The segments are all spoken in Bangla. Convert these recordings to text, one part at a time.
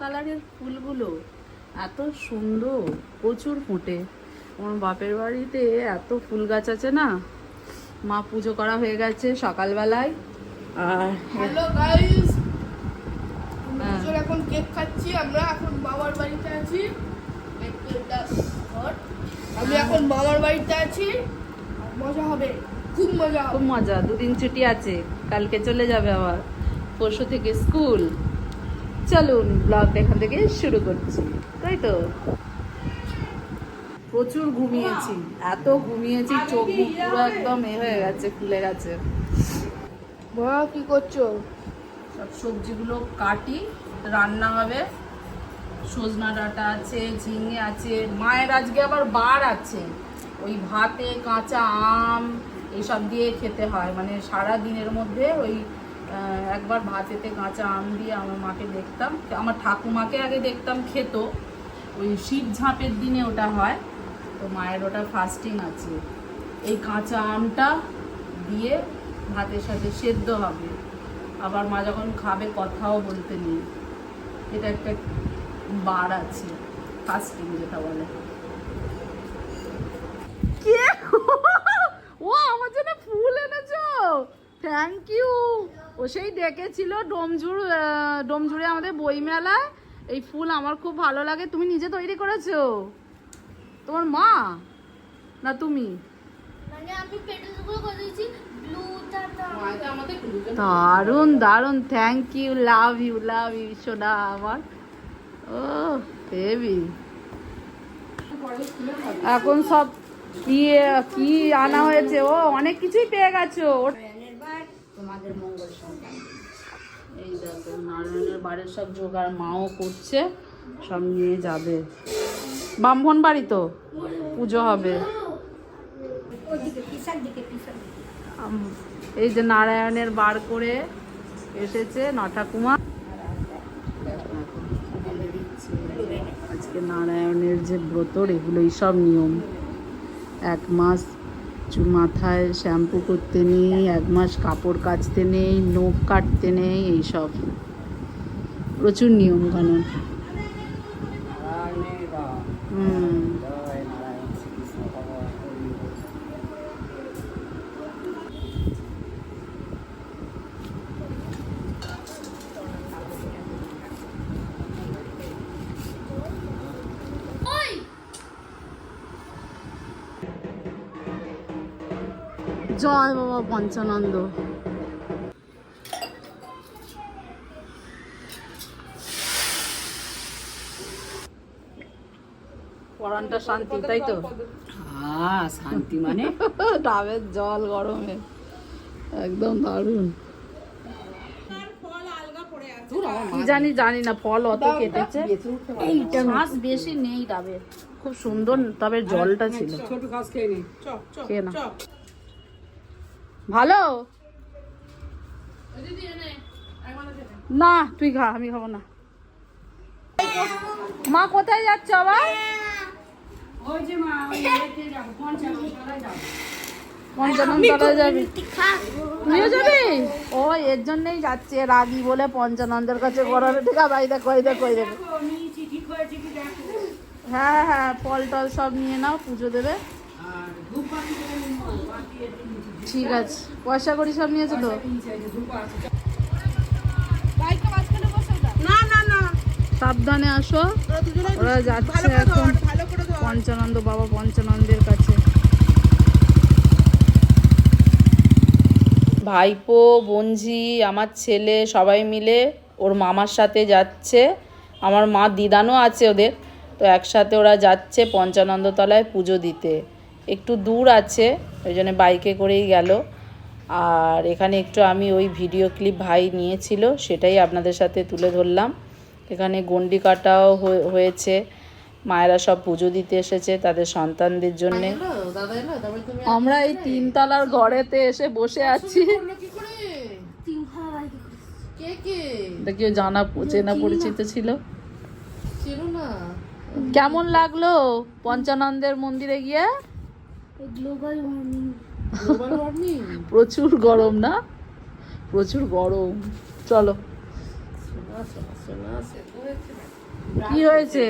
কালারের ফুলগুলো এত সুন্দর, প্রচুর ফোটে। আমার বাপের বাড়িতে এত ফুল গাছ আছে না। মা পুজো করা হয়ে গেছে সকালবেলায়। আর হ্যালো গাইস, আমরা এখন কেক খাচ্ছি। আমরা এখন বাবার বাড়িতে আছি। আমি এখন বাবার বাড়িতে আছি। মজা হবে, খুব মজা হবে। খুব মজা। দুদিন ছুটি আছে, কালকে চলে যাবে আবার, পরশু থেকে স্কুল। চলুন ব্লগটা এখান থেকে শুরু করছি, তাই তো। প্রচুর ঘুমিয়েছি, এত ঘুমিয়েছি চোখ মুখ পুরো একদম হয়ে গেছে, ফুলে গেছে। মা কি করছো? সব সবজিগুলো কাটি, রান্না হবে। সজনা ডাঁটা আছে, ঝিঙে আছে। মায়ের আজকে আবার বার আছে, ওই ভাতে কাঁচা আম এইসব দিয়ে খেতে হয়। মানে সারা দিনের মধ্যে ওই একবার ভাতেতে কাঁচা আম দিয়ে আমার মাকে দেখতাম, আমার ঠাকুমাকে আগে দেখতাম খেত। ওই শিব ঝাঁপের দিনে ওটা হয়, তো মায়ের ওটা ফাস্টিং আছে। এই কাঁচা আমটা দিয়ে ভাতের সাথে সেদ্ধ হবে। আবার মা যখন খাবে কথাও বলতে নেই, এটা একটা বার আছে, ফাস্টিং যেটা বলে। কে ও আমার জন্য ফুল এনেছো? Thank you. ও সেই ডেকেছিল ডোমঝুড়ে আমাদের বইমেলায়। এই ফুল আমার খুব ভালো লাগে। তুমি নিজে তৈরি করেছো? তোমার মা না তুমি? মানে আমি পেটেলগুলো করে দিয়েছি ব্লুটা। দারুণ দারুণ, থ্যাংক ইউ, লাভ ইউ সোনা আমার। ও হেভি। এখন সব কি আনা হয়েছে? ও অনেক কিছুই পেয়ে গেছো। তোমাদের মঙ্গল সন্তান। এই দেখো নারায়ণের বাড়ির সব জোগাড় মাও করছে, সব নিয়ে যাবে। ব্রাহ্মণ বাড়ি তো, পুজো হবে। এই যে নারায়ণের বার করে এসেছে নঠাকুমা। আজকে নারায়ণের যে ব্রত, এগুলোই সব নিয়ম। 1 মাস মাথায় শ্যাম্পু করতে নেই, 1 মাস কাপড় কাচতে নেই, নখ কাটতে নেই, এইসব প্রচুর নিয়ম কানুন। জয় বাবা পঞ্চানন্দ। পরানটা শান্তি, তাই তো? হ্যাঁ, শান্তি মানে ডাবের জল গরমে একদম দারুণ। কি জানি না, ফল অত কেটেছে, শ্বাস বেশি নেই ডাবের, খুব সুন্দর। তবে জলটা ছিল, ছোট গাছ খেয়ে নি। খেয়ে না ভালো না। তুই খা, আমি খাবো না। মা কোথায় যাচ্ছ আবার? ওই যে মা, ওই এতে যাবো, পঞ্চানন তলায় যাবি? তুইও যাবি? ও এর জন্যই যাচ্ছে, রাগি বলে পঞ্চানন্দের কাছে করাবে। ঠিক আছে, ভাই দেখো দেখো দেখো। হ্যাঁ হ্যাঁ, ফল টল সব নিয়ে নাও, পুজো দেবে। ঠিক আছে, পয়সা করি সব নিয়েছো তো? সাবধানে আসো, ওরা যাচ্ছে এখন পঞ্চানন্দ বাবা পঞ্চানন্দের কাছে। ভাইপো, বোনঝি, আমার ছেলে সবাই মিলে ওর মামার সাথে যাচ্ছে। আমার মা দিদানও আছে ওদের, তো একসাথে ওরা যাচ্ছে পঞ্চানন্দতলায় পুজো দিতে। একটু দূর আছে, ওই জন্য বাইকে করেই গেল। আর এখানে একটু আমি ওই ভিডিও ক্লিপ ভাই নিয়েছিল, সেটাই আপনাদের সাথে তুলে ধরলাম। এখানে গন্ডি কাটাও হয়েছে, মায়েরা সব পুজো দিতে এসেছে তাদের সন্তানদের জন্যে। আমরা এই 3 তলার ঘরেতে এসে বসে আছি। কেউ জানা চেনা পরিচিত ছিল। কেমন লাগলো পঞ্চানন্দের মন্দিরে গিয়ে? Global warming. প্রচুর গরম না? প্রচুর গরম। চলো। কি হয়েছে?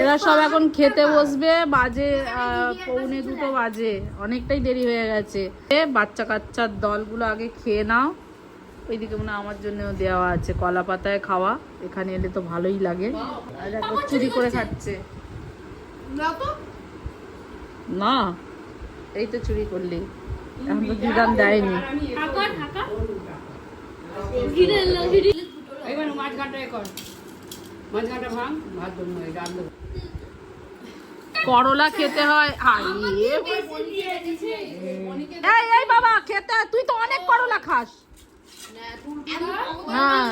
এরা সব এখন খেতে বসবে, বাজে 1:45 বাজে, অনেকটাই দেরি হয়ে গেছে। বাচ্চা কাচ্চার দলগুলো আগে খেয়ে নাও। ওইদিকে মনে হয় আমার জন্য দেওয়া আছে কলা পাতায় খাওয়া, এখানে এলে তো ভালোই লাগে। আর দেখো চুরি করে খাচ্ছে। না এই তো চুরি করলি, এখন তো দিদান দেয়নি। এবার মাছ ঘাটা কর, মাছ ঘাটা ভাঙ, ভাত দেবো, ডাল দেবো। করলা খেতে হয়। এই বাবা খেতে, তুই তো অনেক করলা খাস। হ্যাঁ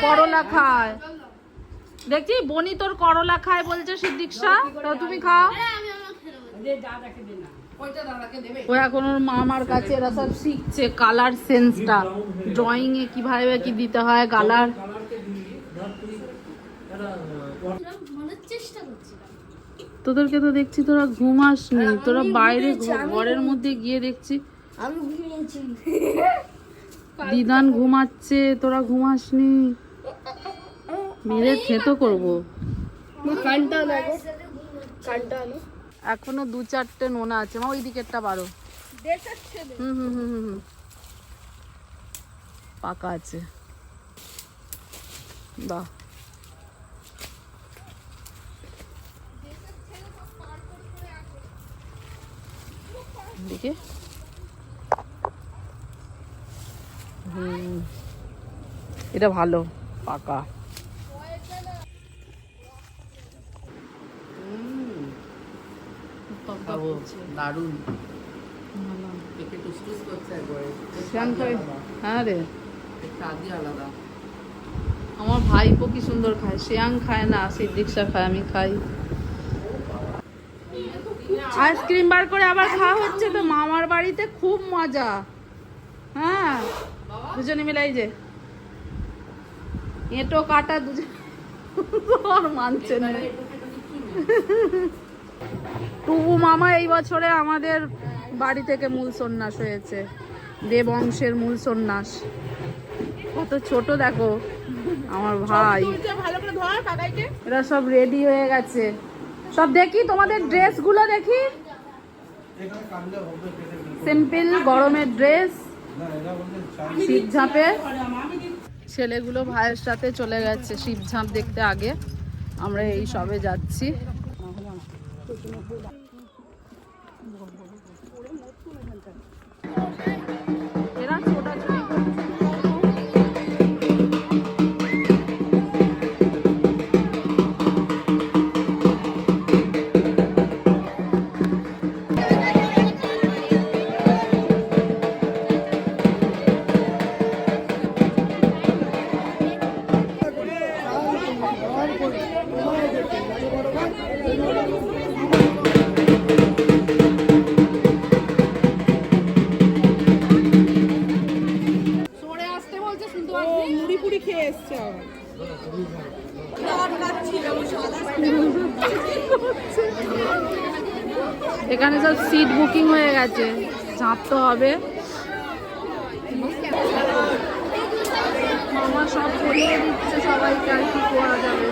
করলা খায়, দেখছি বনি তোর করলা খায় বলছে সিদ্দিকশা, তো তুমি খাও। ও এখন ওর মামার কাছে এরা সব শিখছে কালার সেন্সটা, ড্রয়িং এ কিভাবে কি দিতে হয় কালার। চেষ্টা করছিলাম। তোদেরকে তো দেখছি তোরা ঘুমাসনি, তোরা বাইরে ঘরের মধ্যে গিয়ে দেখছি আমি ঘুমিয়েছি। দিদান ঘুমাচ্ছে, তোরা ঘুমাসনি। মেরে থেতো করবো। কানটা দেখো, কানটা আনো। এখনো 2-4টে নোনা আছে, মা ওই দিকেরটা বারো। হুম পাকা আছে, বাহ। দেখে এটা ভালো পাকা। দারুণ হ্যাঁ রে, স্বাদই আলাদা। আমার ভাইপো কি সুন্দর খায়, শ্রেয়াং খায় না, সিদ্দিকশা খায়, আমি খাই। আইসক্রিম বার করে আবার খাওয়া হচ্ছে তো মামার বাড়িতে, খুব মজা। হ্যাঁ দুজনে মিলাই যে এঁটো কাটা দুজন মানছে না। টুবু মামা এই বছরে আমাদের বাড়ি থেকে মূল সন্ন্যাস হয়েছে, দেবংশের মূল সন্ন্যাস। কত ছোট দেখো আমার ভাই। এরা সব রেডি হয়ে গেছে, সব দেখি তোমাদের ড্রেস গুলো দেখি, সিম্পল গরমের ড্রেস, শিবঝাপে। ছেলেগুলো ভাইয়ের সাথে চলে গেছে শিবঝাপ দেখতে, আগে আমরা এই সবে যাচ্ছি। এরা ছোটাছুটি করছে। এখানে সব সিট বুকিং হয়ে গেছে, ঝাঁপতে হবে। মামা সব করিয়ে দিচ্ছে সবাইকে, আর কি করা যাবে।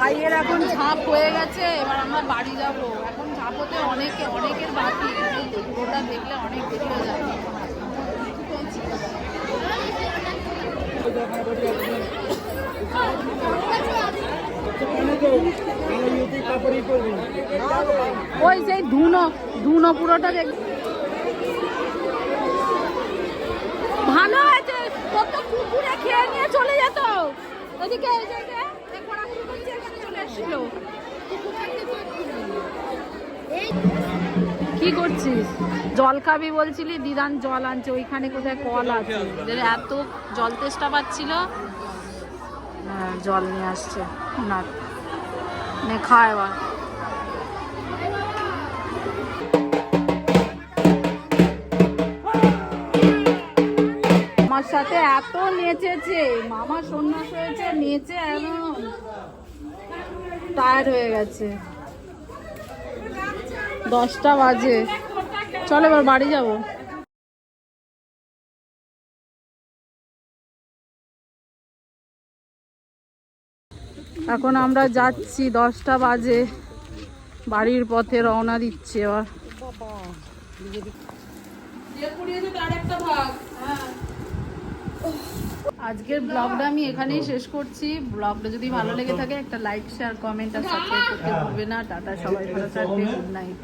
ভাইয়ের এখন ঝাঁপ হয়ে গেছে, এবার আমরা বাড়ি যাব। এখন ঝাঁপতে অনেকের বাকি, পুরোটা দেখলে অনেক দেরি হয়ে যাবে। ওই সেই ধুনো পুরোটা দেখ, ভালো হয়েছে। কত কুকুরে খেয়ে নিয়ে চলে যেত ওদিকে, চলে এসেছিল। কি করছিস? জল খাবি বলছিলি, দিদান জল আনছে, ওইখানে কোথায় কল আছে, এত জল তেষ্টা পাচ্ছিল, জল নিয়ে আসছে। না নে খা এবার। আমার সাথে এত নেচেছে, মামা সন্ন্যাস হয়েছে, নেচে একদম টায়ার্ড হয়ে গেছে। 10টা বাজে, চলো এবার বাড়ি যাবো। এখন আমরা যাচ্ছি, 10টা বাজে, বাড়ির পথে রওনা দিচ্ছি এবার। আজকের ব্লগটা আমি এখানেই শেষ করছি। ব্লগটা যদি ভালো লেগে থাকে একটা লাইক, শেয়ার, কমেন্ট আর সাবস্ক্রাইব করতে ভুলবে না। টাটা, সবাই ভালো থাকবে, গুড নাইট।